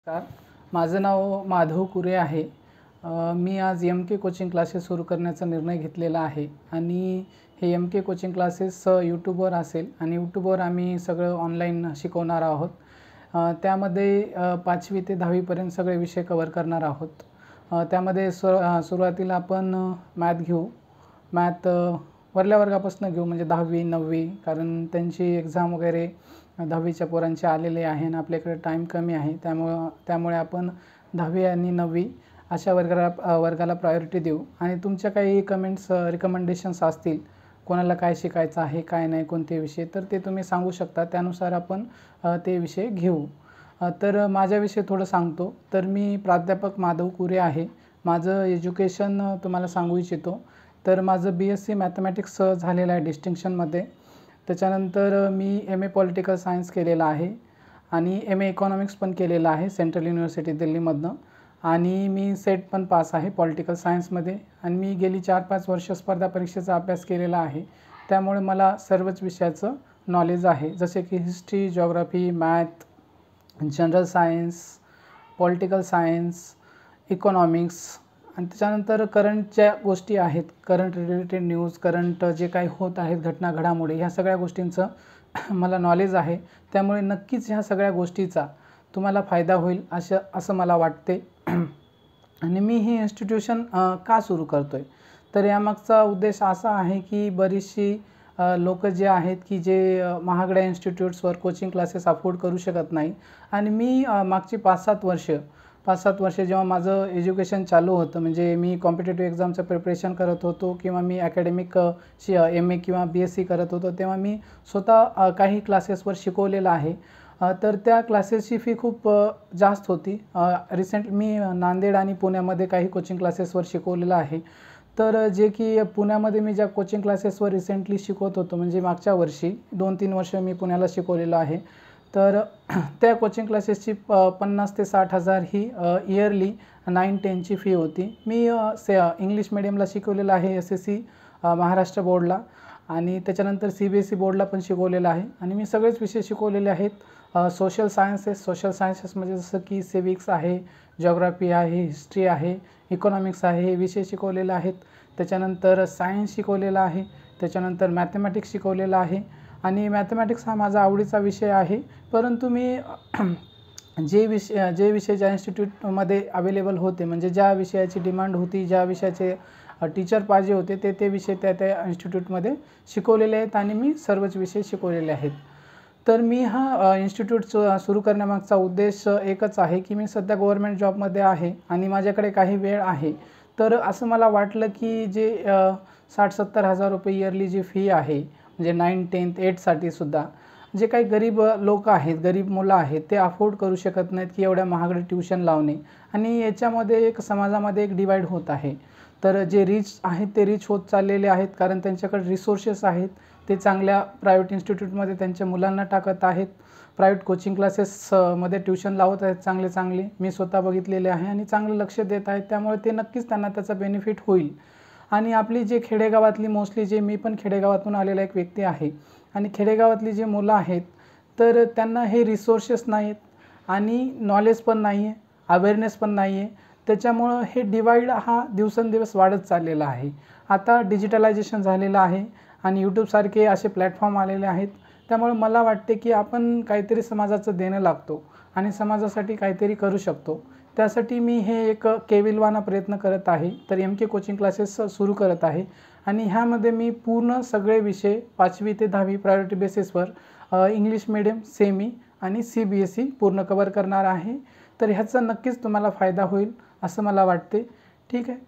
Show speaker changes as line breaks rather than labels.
नमस्कार. माझं नाव माधव कुरे आहे. मी आज MK कोचिंग क्लासेस सुरू करण्याचा निर्णय घेतलेला आहे आणि हे MK कोचिंग क्लासेस यूट्यूबवर असेल आणि यूट्यूबवर आम्ही सगळं ऑनलाईन शिकवणार आहोत. त्यामध्ये 5वी ते 10वी पर्यंत सगळे विषय कव्हर करणार आहोत. त्यामध्ये सुरुवातीला आपण मॅथ घेऊ. मॅथ वरल्या वर्गापासून घेऊ, म्हणजे 10वी 9वी, कारण त्यांची एक्झाम वगैरे 10वीच्या पोरांचे आलेले आहे आणि आपल्याकडे टाईम कमी आहे. त्यामुळे आपण 10वी आणि 9वी अशा वर्गाला प्रायोरिटी देऊ. आणि तुमच्या काही कमेंट्स रिकमेंडेशन्स असतील, कोणाला काय शिकायचं आहे, काय नाही, कोणते विषय, तर ते तुम्ही सांगू शकता. त्यानुसार आपण ते विषय घेऊ. तर माझ्याविषयी थोडं सांगतो. तर मी प्राध्यापक माधव कुरे आहे. माझं एज्युकेशन तुम्हाला सांगू इच्छितो. तर माझं BSc मॅथमॅटिक्स झालेलं आहे डिस्टिंक्शनमध्ये. त्याच्यानंतर मी MA पॉलिटिकल सायन्स केलेला आहे आणि MA इकॉनॉमिक्स पण केलेलं आहे सेंट्रल युनिव्हर्सिटी दिल्लीमधनं. आणि मी सेट पण पास आहे पॉलिटिकल सायन्समध्ये. आणि मी गेली 4-5 वर्ष स्पर्धा परीक्षेचा अभ्यास केलेला आहे. त्यामुळे मला सर्वच विषयाचं नॉलेज आहे, जसे की history, geography, math, general science, political science, economics. आणि त्याच्यानंतर करंट ज्या गोष्टी आहेत, करंट रिलेटेड न्यूज, करंट जे काही होत आहेत घटना घडामोडी, ह्या सगळ्या गोष्टींचं मला नॉलेज आहे. त्यामुळे नक्कीच ह्या सगळ्या गोष्टीचा तुम्हाला फायदा होईल असं मला वाटते. आणि मी ही इन्स्टिट्यूशन का सुरू करतो आहे, तर यामागचा उद्देश असा आहे की बरीचशी लोक जे आहेत की जे महागड्या इन्स्टिट्यूट्सवर कोचिंग क्लासेस अफोर्ड करू शकत नाही. आणि मी मागची 5-7 वर्ष जेव्हा माझं एज्युकेशन चालू होतं, म्हणजे मी कॉम्पिटेटिव्ह एक्झामचं प्रिपरेशन करत होतो किंवा मी अकॅडमिक MA किंवा BSc करत होतो, तेव्हा मी स्वतः काही क्लासेसवर शिकवलेलं आहे. तर त्या क्लासेसची फी खूप जास्त होती. मी नांदेड आणि पुण्यामध्ये काही कोचिंग क्लासेसवर शिकवलेलं आहे. तर जे की पुण्यामध्ये मी ज्या कोचिंग क्लासेसवर रिसेंटली शिकवत होतो, म्हणजे मागच्या वर्षी 2-3 वर्ष मी पुण्याला शिकवलेलं आहे. तर त्या कोचिंग क्लासेसची 50,000 ते 60,000 ही इयरली 9-10ची फी होती. मी इंग्लिश मिडियमला शिकवलेलं आहे, SSC महाराष्ट्र बोर्डला, आणि त्याच्यानंतर CBSE बोर्डला पण शिकवलेलं आहे. आणि मी सगळेच विषय शिकवलेले आहेत. सोशल सायन्सेसमध्ये जसं की सिविक्स आहे, जिओग्राफी आहे, हिस्ट्री आहे, इकॉनॉमिक्स आहे, हे विषय शिकवलेले आहेत. त्याच्यानंतर सायन्स शिकवलेला आहे. त्याच्यानंतर मॅथमॅटिक्स शिकवलेला आहे. आणि मॅथमॅटिक्स हा माझा आवडीचा विषय आहे. परंतु मी जे विषय ज्या इन्स्टिट्यूटमध्ये अवेलेबल होते, म्हणजे ज्या विषयाची डिमांड होती, ज्या विषयाचे टीचर पाहिजे होते, ते विषय त्या इन्स्टिट्यूटमध्ये शिकवलेले आहेत आणि मी सर्वच विषय शिकवलेले आहेत. तर मी हा इन्स्टिट्यूट सुरू करण्यामागचा उद्देश एकच आहे की मी सध्या गव्हर्नमेंट जॉबमध्ये आहे आणि माझ्याकडे काही वेळ आहे. तर असं मला वाटलं की जे 60-70 हजार रुपये इयरली जी फी आहे, म्हणजे 9, 10th, 8साठी सुद्धा, जे काही गरीब लोक आहेत, गरीब मुलं आहेत, ते अफोर्ड करू शकत नाहीत की एवढ्या महागडे ट्यूशन लावणे. आणि याच्यामध्ये समाजामध्ये एक डिवाईड होत आहे. तर जे रिच आहेत ते रिच होत चाललेले आहेत, कारण त्यांच्याकडे रिसोर्सेस आहेत. ते चांगल्या प्रायव्हेट इन्स्टिट्यूटमध्ये त्यांच्या मुलांना टाकत आहेत, प्रायव्हेट कोचिंग क्लासेसमध्ये ट्यूशन लावत आहेत चांगले. मी स्वतः बघितलेले आहे आणि चांगलं लक्ष देत आहेत. त्यामुळे ते नक्कीच त्यांना त्याचा बेनिफिट होईल. आणि आपली जे खेडेगावातली मोस्टली, मी पण खेडेगावातून आलेला एक व्यक्ती आहे, आणि खेडेगावातली जी मुलं आहेत, तर त्यांना हे रिसोर्सेस नाहीत आणि नॉलेज पण नाही आहे, अवेअरनेस पण नाही आहे. त्याच्यामुळं हे डिवाईड हा दिवसेंदिवस वाढत चाललेला आहे. आता डिजिटलायझेशन झालेलं आहे आणि यूट्यूबसारखे असे प्लॅटफॉर्म आलेले आहेत. त्यामुळे मला वाटते की आपण काहीतरी समाजाचं देणं लागतो आणि समाजासाठी काहीतरी करू शकतो. त्यासाठी मी हे एक केविलवाना प्रयत्न करत आहे. तर MK कोचिंग क्लासेस सुरू करत आहे आणि ह्यामध्ये मी पूर्ण सगळे विषय 5वी ते 10वी प्रायोरिटी बेसिसवर इंग्लिश मिडियम, सेमी आणि CBSE पूर्ण कव्हर करणार आहे. तर ह्याचा नक्कीच तुम्हाला फायदा होईल असं मला वाटते. ठीक आहे.